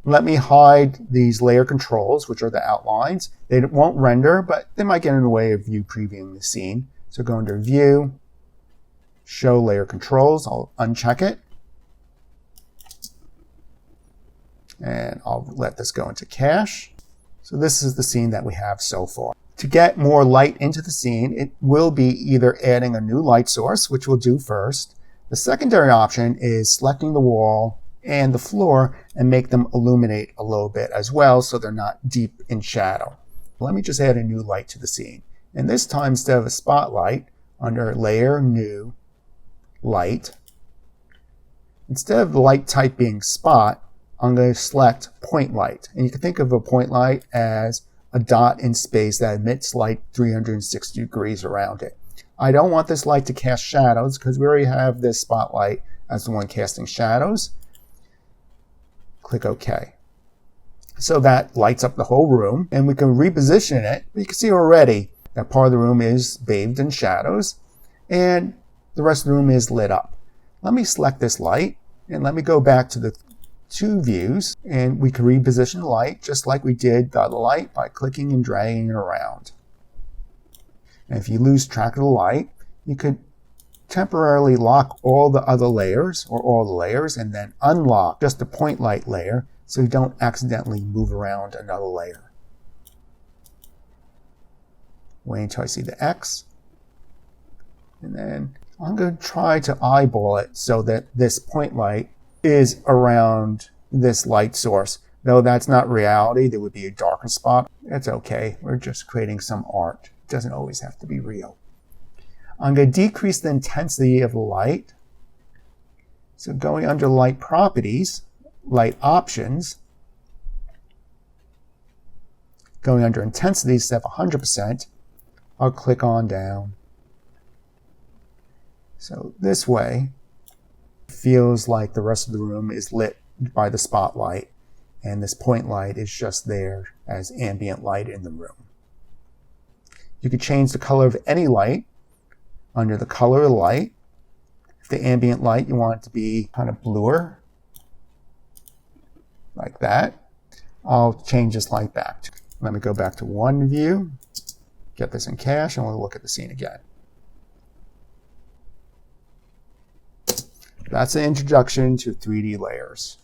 Let me hide these layer controls, which are the outlines. They won't render, but they might get in the way of you previewing the scene. So go under View, Show Layer Controls. I'll uncheck it. And I'll let this go into cache. So this is the scene that we have so far. To get more light into the scene, it will be either adding a new light source, which we'll do first. The secondary option is selecting the wall and the floor and make them illuminate a little bit as well so they're not deep in shadow. Let me just add a new light to the scene. And this time, instead of a spotlight, under Layer, New, Light, instead of the light type being spot, I'm going to select point light. And you can think of a point light as a dot in space that emits light 360 degrees around it. I don't want this light to cast shadows because we already have this spotlight as the one casting shadows. Click OK. So that lights up the whole room, and we can reposition it. You can see already that part of the room is bathed in shadows, and the rest of the room is lit up. Let me select this light, and let me go back to the two views, and we can reposition the light just like we did the other light by clicking and dragging it around. And if you lose track of the light, you could temporarily lock all the other layers or all the layers and then unlock just the point light layer so you don't accidentally move around another layer. Wait until I see the X. And then I'm going to try to eyeball it so that this point light is around this light source. Though that's not reality, there would be a darker spot. That's okay. We're just creating some art. It doesn't always have to be real. I'm going to decrease the intensity of the light. So going under Light Properties, Light Options, going under Intensity instead of 100%, I'll click on down. So this way, it feels like the rest of the room is lit by the spotlight, and this point light is just there as ambient light in the room. You could change the color of any light under the color of the light. If the ambient light, you want it to be kind of bluer, like that. I'll change this light back. Let me go back to one view, get this in cache, and we'll look at the scene again. That's an introduction to 3D layers.